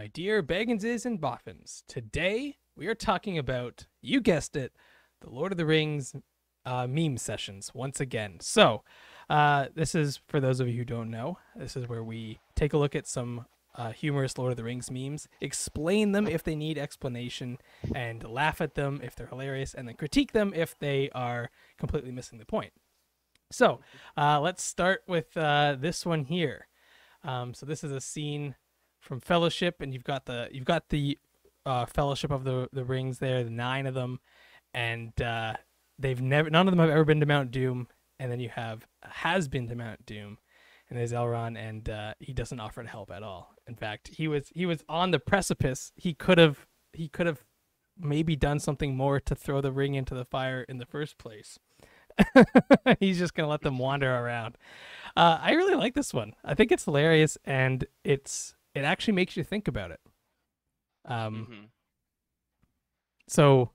My dear Bagginses and Boffins, today we are talking about, you guessed it, the Lord of the Rings meme sessions once again. So, this is, for those of you who don't know, this is where we take a look at some humorous Lord of the Rings memes, explain them if they need explanation, and laugh at them if they're hilarious, and then critique them if they are completely missing the point. So, let's start with this one here. So this is a scene from Fellowship, and you've got the Fellowship of the Rings there, the 9 of them, and none of them have ever been to Mount Doom, and then you has been to Mount Doom, and there's Elrond, and he doesn't offer to help at all. In fact, he was on the precipice. He could have maybe done something more to throw the ring into the fire in the first place. He's just gonna let them wander around. I really like this one. I think it's hilarious, and it actually makes you think about it. So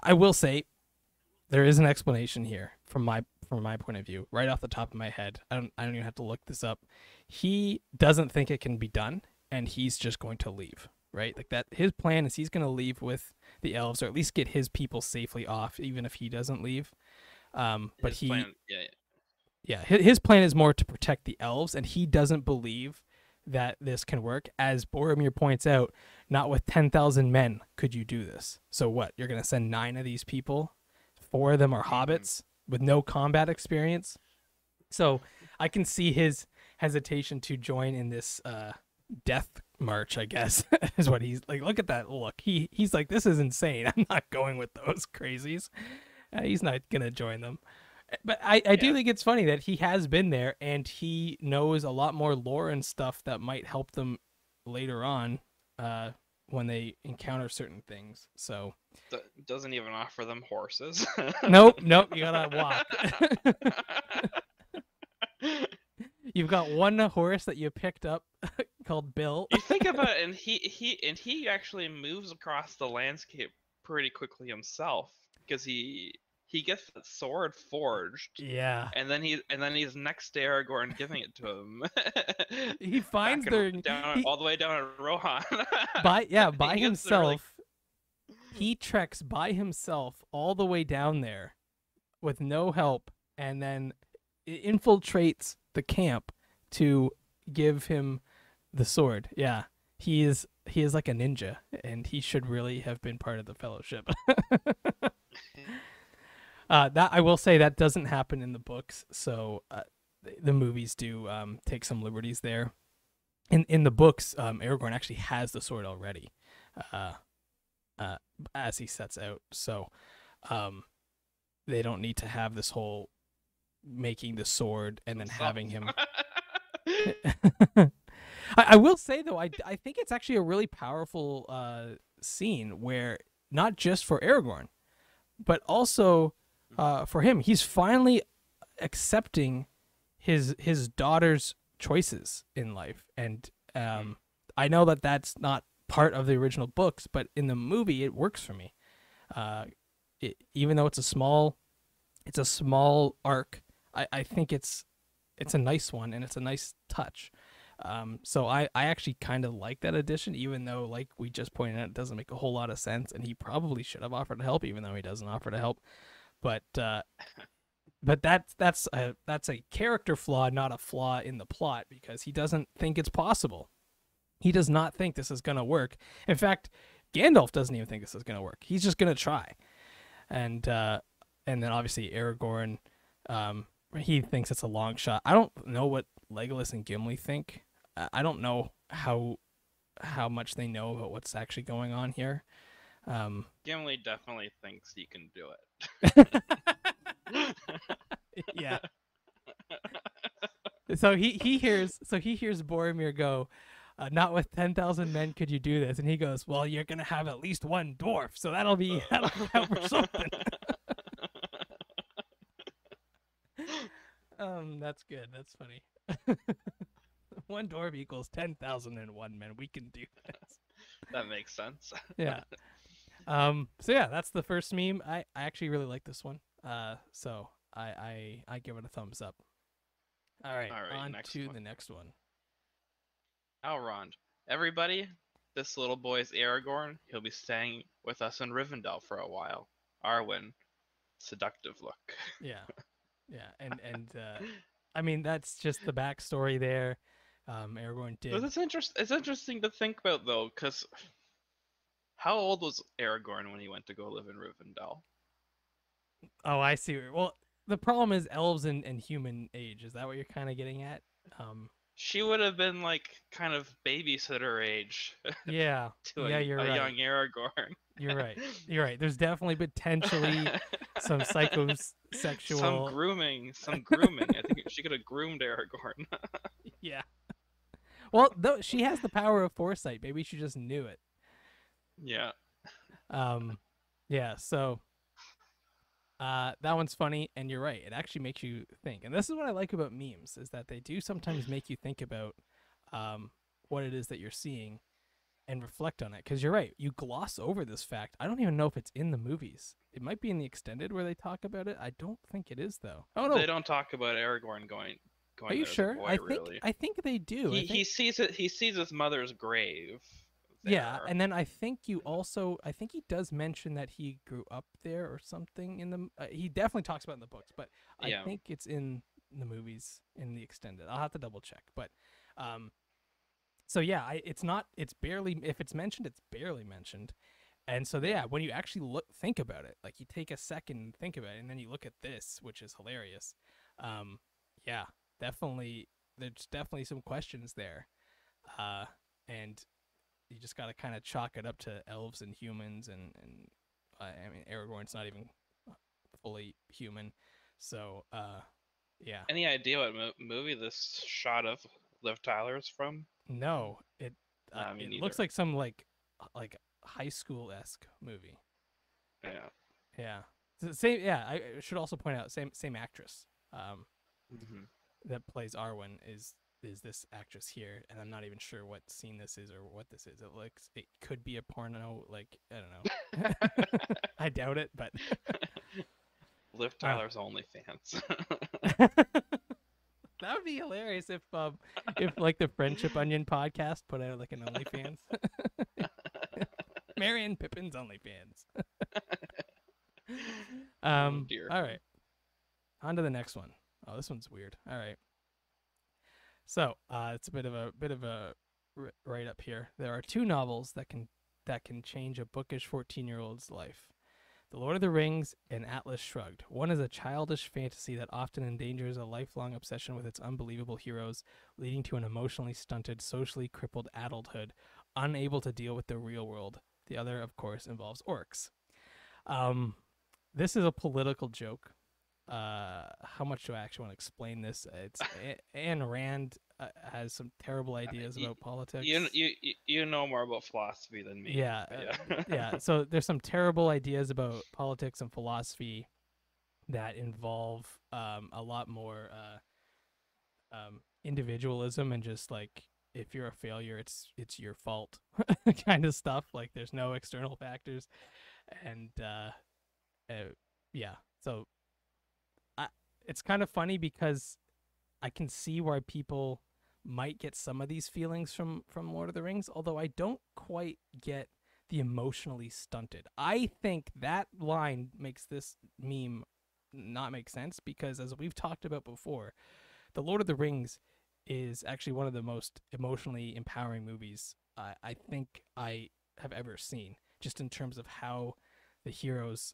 I will say, there is an explanation here from my point of view, right off the top of my head. I don't even have to look this up. He doesn't think it can be done, and he's just going to leave. Right, like that. His plan is he's going to leave with the elves, or at least get his people safely off, even if he doesn't leave. But his plan is more to protect the elves, and he doesn't believe that this can work. As Boromir points out, not with 10,000 men could you do this. So what? You're going to send 9 of these people? 4 of them are hobbits with no combat experience. So I can see his hesitation to join in this death march, I guess, is what he's like. Look at that look. He's like, this is insane. I'm not going with those crazies. He's not gonna join them. But I do think it's funny that he has been there, and he knows a lot more lore and stuff that might help them later on when they encounter certain things. So doesn't even offer them horses. Nope, you gotta walk. You've got one horse that you picked up called Bill. You think about it, and he actually moves across the landscape pretty quickly himself, because he gets that sword forged. Yeah. And then he's next to Aragorn giving it to him. He finds all the way down at Rohan. by himself. He treks by himself all the way down there with no help, and then infiltrates the camp to give him the sword. Yeah, he is like a ninja, and he should really have been part of the Fellowship. That I will say, that doesn't happen in the books, so the movies do take some liberties there. In the books, Aragorn actually has the sword already, as he sets out. So they don't need to have this whole making the sword and then having him. I will say, though, I think it's actually a really powerful scene, where not just for Aragorn, but also for him. He's finally accepting his daughter's choices in life, and I know that that's not part of the original books, but in the movie it works for me. Even though it's a small arc, I think it's a nice one, and it's a nice touch. So I actually kind of like that addition, even though, like we just pointed out, it doesn't make a whole lot of sense, and he probably should have offered to help, even though he doesn't offer to help. But that's a character flaw, not a flaw in the plot, because he doesn't think it's possible. He does not think this is gonna work. In fact, Gandalf doesn't even think this is gonna work. He's just gonna try, and then obviously Aragorn, he thinks it's a long shot. I don't know what Legolas and Gimli think. I don't know how much they know about what's actually going on here. Gimli definitely thinks he can do it. Yeah. So he hears Boromir go, not with 10,000 men could you do this, and he goes, well, you're gonna have at least one dwarf, so that'll count for something. That's good. That's funny. One dwarf equals 10,001 men. We can do this. That makes sense. Yeah. So yeah, that's the first meme. I actually really like this one. So I give it a thumbs up. All right, on to the next one. Elrond. Everybody, this little boy's Aragorn. He'll be staying with us in Rivendell for a while. Arwen, seductive look. Yeah, yeah, and I mean that's just the backstory there. Aragorn But did. it's interesting to think about though, because how old was Aragorn when he went to go live in Rivendell? Oh, I see. Well, the problem is elves and human age. Is that what you're kind of getting at? Um, She would have been like kind of babysitter age yeah, to yeah, you're a right. young Aragorn. You're right. You're right. There's definitely potentially some Some psychosexual. grooming, some grooming. I think she could have groomed Aragorn. Yeah. Well, though she has the power of foresight. Maybe she just knew it. Yeah. Um, yeah. So, that one's funny, and you're right. It actually makes you think. And this is what I like about memes is that they do sometimes make you think about, what it is that you're seeing and reflect on it. Because you're right. You gloss over this fact. I don't even know if it's in the movies. It might be in the extended where they talk about it. I don't think it is though. Oh no. They don't talk about Aragorn Are going you there as a sure? boy, really. I think they do. He sees it. He sees his mother's grave Yeah, there. and then I think you also I think he does mention that he grew up there or something in the he definitely talks about it in the books, but I Yeah. think it's in the movies in the extended. I'll have to double check, but um so yeah, it's barely if it's mentioned it's barely mentioned. And so yeah, when you actually think about it, like you take a second and think about it and then you look at this, which is hilarious. Um yeah, definitely there's definitely some questions there. And you just got to kind of chalk it up to elves and humans, and I mean Aragorn's not even fully human, so yeah. Any idea what movie this shot of Liv Tyler is from? No, Me it neither. looks like some like high school esque movie. Yeah. Yeah, same. Yeah, I should also point out same actress. Hmm. That plays Arwen is this actress here, and I'm not even sure what scene this is or what this is. It could be a porno, like I don't know. I doubt it, but Liv Tyler's OnlyFans. that would be hilarious if like the Friendship Onion podcast put out like an OnlyFans. Marion Pippin's OnlyFans. Oh dear. All right. On to the next one. Oh, this one's weird. All right. So, it's a bit of a write up here. There are two novels that can change a bookish 14-year-old's life. The Lord of the Rings and Atlas Shrugged. One is a childish fantasy that often endangers a lifelong obsession with its unbelievable heroes, leading to an emotionally stunted, socially crippled adulthood, unable to deal with the real world. The other, of course, involves orcs. This is a political joke. How much do I actually want to explain this? It's Ayn Rand has some terrible ideas about politics. You know more about philosophy than me. Yeah, Yeah. yeah. So there's some terrible ideas about politics and philosophy that involve a lot more individualism and just like if you're a failure, it's your fault kind of stuff. Like there's no external factors, and yeah. So it's kind of funny because I can see why people might get some of these feelings from Lord of the Rings, although I don't quite get the emotionally stunted. I think that line makes this meme not make sense because as we've talked about before, The Lord of the Rings is actually one of the most emotionally empowering movies I think I have ever seen, just in terms of how the heroes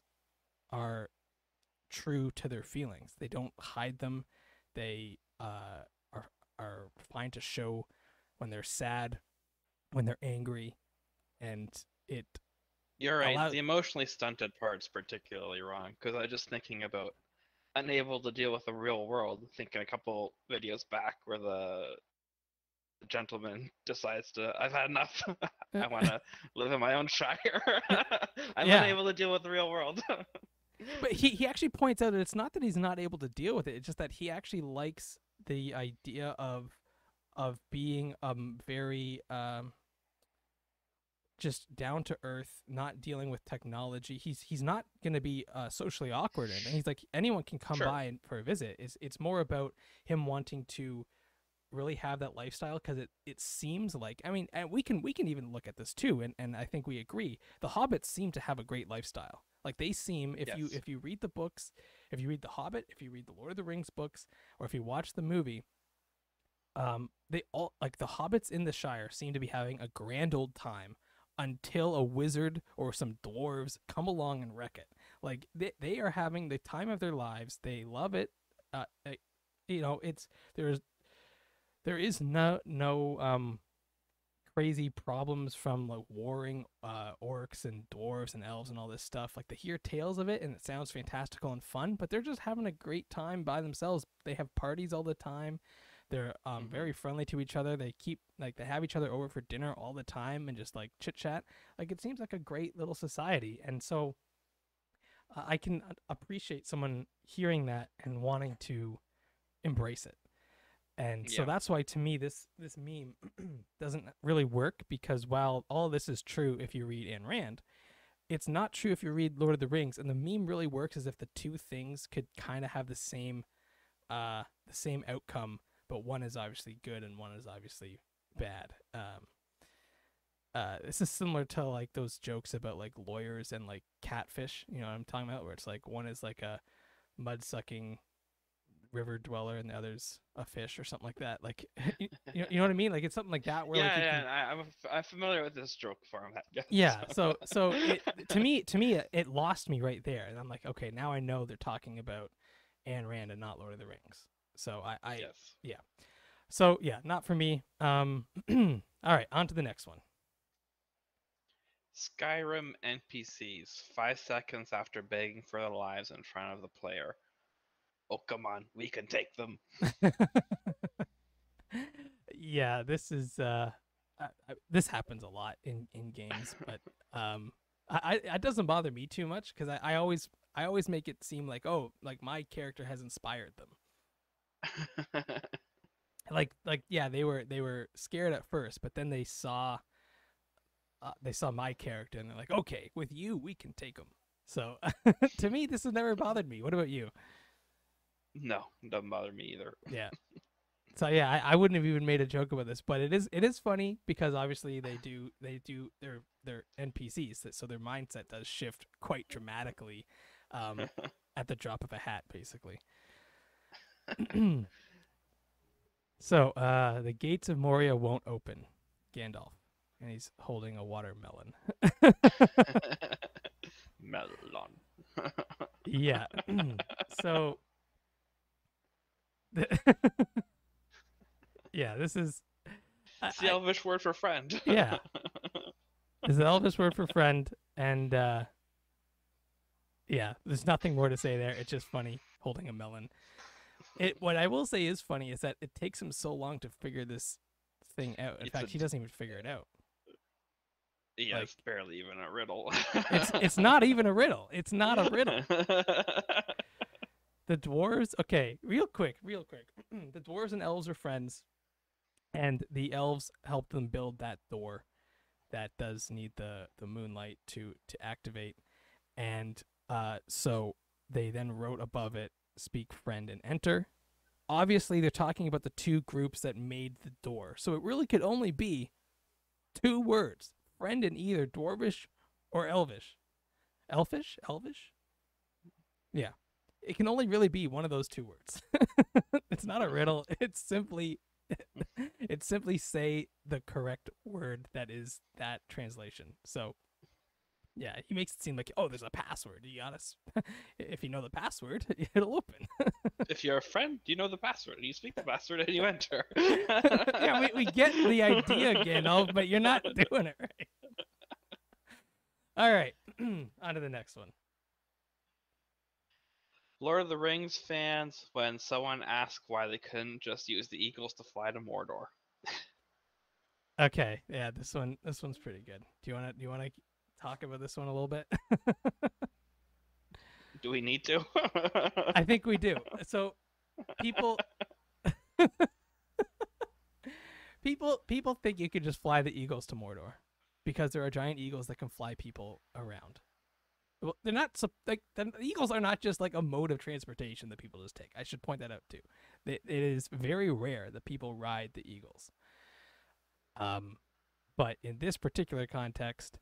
are true to their feelings. They don't hide them. They are fine to show when they're sad, when they're angry, and it You're right. allows. The emotionally stunted part's particularly wrong because I was just thinking about unable to deal with the real world. Thinking a couple videos back where the gentleman decides to, I've had enough. I want to live in my own shire. I'm Yeah, unable to deal with the real world. but he actually points out that it's not that he's not able to deal with it. It's just that he actually likes the idea of being very just down to earth, not dealing with technology. He's not going to be socially awkward, and he's like anyone can come Sure. by for a visit. It's more about him wanting to really have that lifestyle, because it seems like, I mean, and we can even look at this too, and I think we agree, the Hobbits seem to have a great lifestyle. Like they seem, Yes. if you read the books, if you read the Hobbit, if you read the Lord of the Rings books, or if you watch the movie, they all, like the hobbits in the Shire seem to be having a grand old time until a wizard or some dwarves come along and wreck it. Like they are having the time of their lives. They love it. It's there is no crazy problems from like warring orcs and dwarves and elves and all this stuff. Like they hear tales of it and it sounds fantastical and fun, but they're just having a great time by themselves. They have parties all the time. They're very friendly to each other. They have each other over for dinner all the time and just like chit chat. Like it seems like a great little society. And so I can appreciate someone hearing that and wanting to embrace it. And so that's why, to me, this meme doesn't really work, because while all this is true if you read Ayn Rand, it's not true if you read Lord of the Rings. And the meme really works as if the two things could kind of have the same outcome, but one is obviously good and one is obviously bad. This is similar to like those jokes about like lawyers and like catfish. You know what I'm talking about? Where it's like one is like a mud-sucking river dweller and the other's a fish or something like that. Like you know what I mean? Like it's something like that. Where I'm familiar with this joke format. Yes. Yeah. So to me it lost me right there, and I'm like, okay, now I know they're talking about Ayn Rand and not Lord of the Rings. So Yes. Yeah. So yeah, not for me. All right, on to the next one. Skyrim NPCs 5 seconds after begging for their lives in front of the player. Oh, come on, we can take them. Yeah, this is this happens a lot in games, but it doesn't bother me too much, because I always make it seem like, oh, like my character has inspired them. like yeah, they were scared at first, but then they saw my character and they're like, okay, with you we can take them. So to me, this has never bothered me. What about you? No, it doesn't bother me either. Yeah. So yeah, I wouldn't have even made a joke about this, but it is funny, because obviously they do they're NPCs, so their mindset does shift quite dramatically at the drop of a hat, basically. So the gates of Moria won't open, Gandalf, and he's holding a watermelon. Melon. Yeah. So yeah, this is It's the Elvish word for friend. Yeah. It's the Elvish word for friend, and yeah, there's nothing more to say there. It's just funny holding a melon. What I will say is funny is that it takes him so long to figure this thing out. In fact, he doesn't even figure it out. Yeah, like, it's barely even a riddle. it's not even a riddle. It's not a riddle. The dwarves, okay, real quick. The dwarves and elves are friends, and the elves help them build that door that does need the moonlight to activate. And so they then wrote above it, speak friend and enter. Obviously, they're talking about the two groups that made the door. So it really could only be two words, friend in either dwarvish or elvish. Elfish? Yeah. It can only really be one of those two words. It's not a riddle. It's simply say the correct word that is that translation. So yeah, he makes it seem like, oh, there's a password. You gotta, if you know the password, it'll open. If you're a friend, you know the password. You speak the password and you enter. Yeah, we get the idea, Gandalf, but you're not doing it right. All right, on to the next one. Lord of the Rings fans, when someone asks why they couldn't just use the eagles to fly to Mordor. Okay, yeah, this one's pretty good. Do you wanna talk about this one a little bit? Do we need to? I think we do. So people think you could just fly the eagles to Mordor because there are giant eagles that can fly people around. Well, they're not like the eagles are not just like a mode of transportation that people just take. I should point that out too. It is very rare that people ride the eagles. But in this particular context,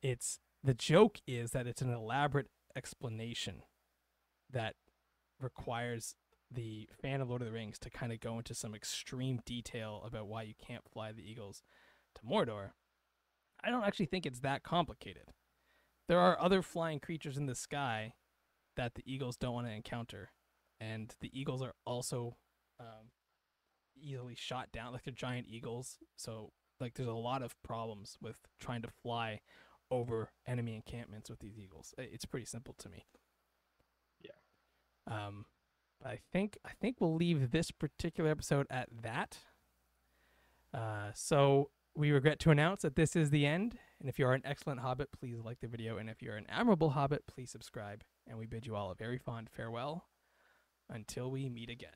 it's the joke is that it's an elaborate explanation that requires the fan of Lord of the Rings to kind of go into some extreme detail about why you can't fly the eagles to Mordor. I don't actually think it's that complicated. There are other flying creatures in the sky that the eagles don't want to encounter, and the eagles are also easily shot down. Like they're giant eagles, so like there's a lot of problems with trying to fly over enemy encampments with these eagles. It's pretty simple to me. Yeah. I think we'll leave this particular episode at that. So we regret to announce that this is the end. And if you are an excellent hobbit, please like the video. And if you're an admirable hobbit, please subscribe. And we bid you all a very fond farewell until we meet again.